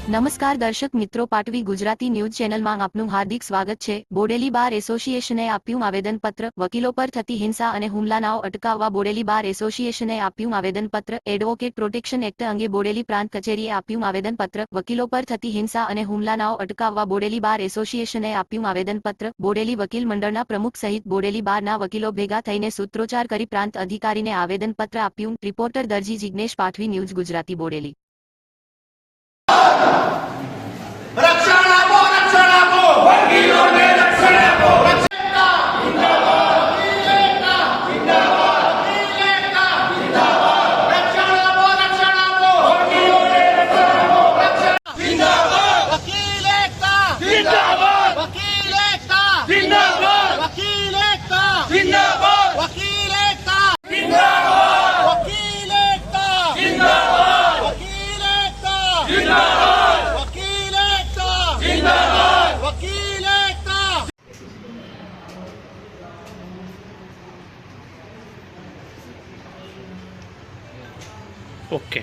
નમસ્કાર દર્શક મિત્રો, પાટવી ગુજરાતી ન્યૂઝ ચેનલમાં આપનું હાર્દિક સ્વાગત છે। બોડેલી બાર એસોસિએશને આપ્યું આવેદનપત્ર। વકીલો પર થતી હિંસા અને હુમલાઓ અટકાવવા બોડેલી બાર એસોસિએશને આપ્યું આવેદનપત્ર। એડવોકેટ પ્રોટેક્શન એક્ટ અંગે બોડેલી પ્રાંત કચેરીએ આપ્યું આવેદનપત્ર। વકીલો પર થતી હિંસા અને હુમલાઓ અટકાવવા બોડેલી બાર એસોસિએશને આપ્યું આવેદનપત્ર। બોડેલી વકીલ મંડળના પ્રમુખ સહિત બોડેલી બારના વકીલો ભેગા થઈને સૂત્રોચ્ચાર કરી પ્રાંત અધિકારીને આવેદનપત્ર આપ્યું। રિપોર્ટર દરજી જિગ્નેશ, પાટવી ન્યૂઝ ગુજરાતી, બોડેલી। रक्षण आपो वकीलोने रक्षण आपो ओके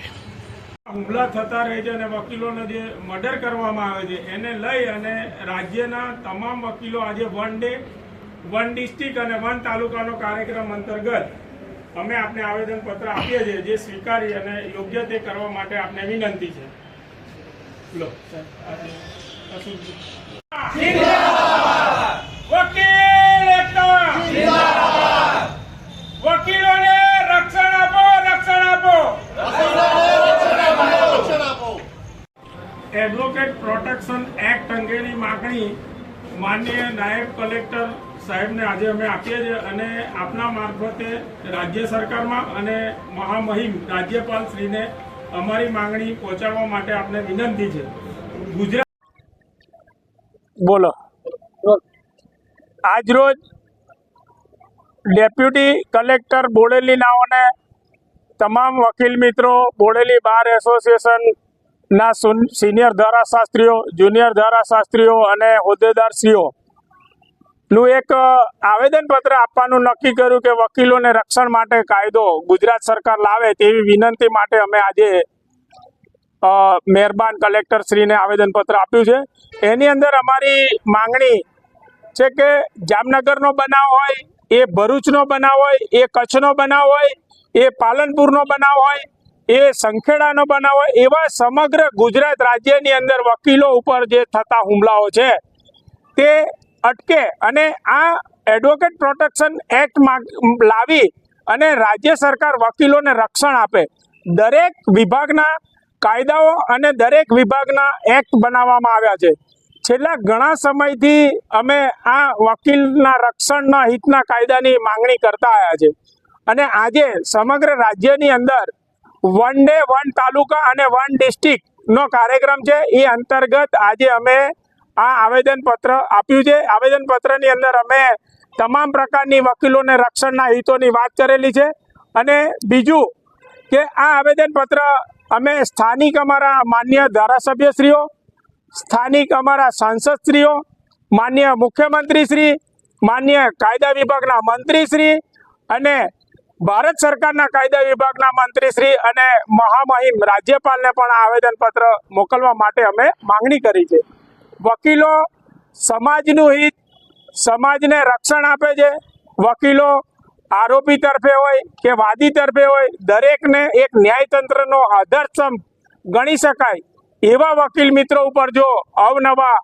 હુમલા થતા રહે છે અને વકીલોને જે મર્ડર કરવામાં આવે છે એને લઈ અને રાજ્યના તમામ વકીલો આજે વન ડે વન ડિસ્ટ્રિક્ટ અને વન તાલુકાનો કાર્યક્રમ અંતર્ગત અમે આપને આવેદનપત્ર આપીએ છીએ, જે સ્વીકારી અને યોગ્ય તે કરવા માટે આપને વિનંતી છે। લો વકીલ એકતા જિંદાબાદ, વકીલોને રક્ષણ આપો, રક્ષણ આપો। એડવોકેટ પ્રોટેક્શન એક્ટ અંગેની માગણી માનનીય નાયબ કલેક્ટર સાહેબને આજે અમે આપીએ છીએ અને આપના મારફતે રાજ્ય સરકારમાં અને મહામહિમ રાજ્યપાલ શ્રીને અમારી માંગણી પહોંચાડવા માટે આપને વિનંતી છે। ગુજરાત બોલો। આજરોજ ડેપ્યુટી કલેક્ટર બોડેલી નાઓને તમામ વકીલ મિત્રો, બોડેલી બાર એસોસિએશન ના સિનિયર ધારાશાસ્ત્રીઓ, જુનિયર ધારાશાસ્ત્રીઓ અને હોદ્દેદારશ્રીઓનું એક આવેદનપત્ર આપવાનું નક્કી કર્યું કે વકીલોને રક્ષણ માટે કાયદો ગુજરાત સરકાર લાવે તેવી વિનંતી માટે અમે આજે મહેરબાન કલેક્ટર શ્રીને આવેદનપત્ર આપ્યું છે। એની અંદર અમારી માંગણી છે કે જામનગરનો બનાવ હોય, એ ભરૂચનો બનાવ હોય, એ કચ્છનો બનાવ હોય, એ પાલનપુરનો બનાવ હોય, એ સંખેડાનો બનાવ હોય, એવા સમગ્ર ગુજરાત રાજ્યની અંદર વકીલો ઉપર જે થતા હુમલાઓ છે તે અટકે અને આ એડવોકેટ પ્રોટેક્શન એક્ટ લાવી અને રાજ્ય સરકાર વકીલોને રક્ષણ આપે। દરેક વિભાગના કાયદાઓ અને દરેક વિભાગના એક્ટ બનાવવામાં આવ્યા છે। છેલ્લા ઘણા સમયથી અમે આ વકીલના રક્ષણના હિતના કાયદાની માંગણી કરતા આવ્યા છે અને આજે સમગ્ર રાજ્યની અંદર વન ડે વન તાલુકા અને વન ડિસ્ટ્રિક્ટ નો કાર્યક્રમ છે। એ અંતર્ગત આજે અમે આ આવેદનપત્ર આપ્યું છે। આવેદનપત્રની અંદર અમે તમામ પ્રકારની વકીલોને રક્ષણના હિતોની વાત કરેલી છે અને બીજું કે આ આવેદનપત્ર અમે સ્થાનિક અમારા માન્ય ધારાસભ્યશ્રીઓ, સ્થાનિક અમારા સાંસદશ્રીઓ, માન્ય મુખ્યમંત્રીશ્રી, માન્ય કાયદા વિભાગના મંત્રીશ્રી અને ભારત સરકારના કાયદા વિભાગના મંત્રીશ્રી અને મહામહિમ રાજ્યપાલને પણ આ આવેદનપત્ર મોકલવા માટે અમે માંગણી કરી છે। વકીલો સમાજનું હિત, સમાજને રક્ષણ આપે છે। વકીલો આરોપી તરફે હોય કે વાદી તરફે હોય, દરેકને એક ન્યાયતંત્રનો આધારસ્તંભ ગણી શકાય એવા વકીલ મિત્રો ઉપર જો અવનવા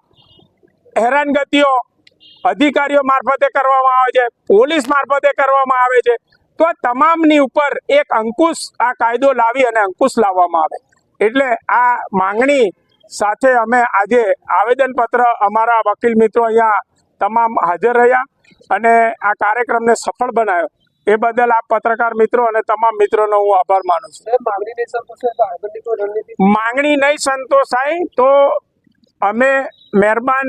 હેરાનગતિઓ અધિકારીઓ મારફતે કરવામાં આવે છે, પોલીસ મારફતે કરવામાં આવે છે, તો તમામની ઉપર એક અંકુશ આ કાયદો લાવી અને અંકુશ લાવવામાં આવે। એટલે આ માંગણી સાથે અમે આજે આવેદનપત્ર અમારા વકીલ મિત્રો અહીંયા તમામ હાજર રહ્યા અને આ કાર્યક્રમને સફળ બનાવ્યો એ બદલ આ પત્રકાર મિત્રો અને તમામ મિત્રોનો હું આભાર માનું છું। માંગણી નહીં સંતોષાય તો અમે મહેરબાન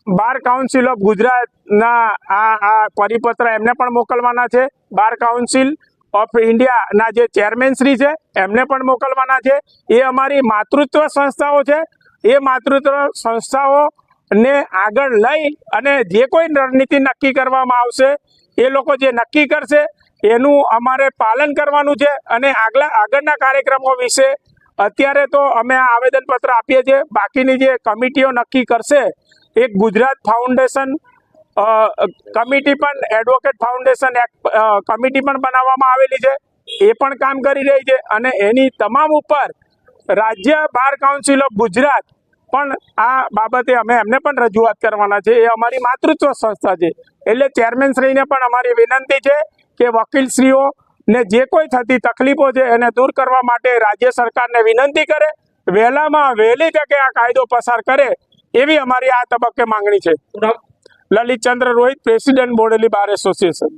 બાર કાઉન્સિલ ઓફ ગુજરાતના આ પરિપત્ર એમને પણ મોકલવાના છે। બાર કાઉન્સિલ ઓફ ઇન્ડિયાના જે ચેરમેન શ્રી છે એમને પણ મોકલવાના છે। એ અમારી માતૃત્વ સંસ્થાઓ છે। એ માતૃત્વ સંસ્થાઓને આગળ લઈ અને જે કોઈ રણનીતિ નક્કી કરવામાં આવશે એ લોકો જે નક્કી કરશે એનું અમારે પાલન કરવાનું છે અને આગળના કાર્યક્રમો વિશે અત્યારે તો અમે આ આવેદનપત્ર આપીએ છીએ. બાકીની જે કમિટીઓ નક્કી કરશે, એક ગુજરાત ફાઉન્ડેશન કમિટી પણ, એડવોકેટ ફાઉન્ડેશન કમિટી પણ બનાવવામાં આવેલી છે, એ પણ કામ કરી રહી છે. અને એની તમામ ઉપર રાજ્ય બાર કાઉન્સિલ ઓફ ગુજરાત પણ આ બાબતે અમે એમને પણ રજૂઆત કરવાના છે. એ અમારી માતૃત્વ સંસ્થા છે. એટલે ચેરમેનશ્રીને પણ અમારી વિનંતી છે કે વકીલશ્રીઓ ને જે કોઈ થતી તકલીફો છે એને દૂર કરવા માટે રાજ્ય સરકારને વિનંતી કરે, વહેલામાં વહેલી તકે આ કાયદો પસાર કરે એવી અમારી આ તબક્કે માંગણી છે. Lalitchandra Rohit, president Bodeli bar association.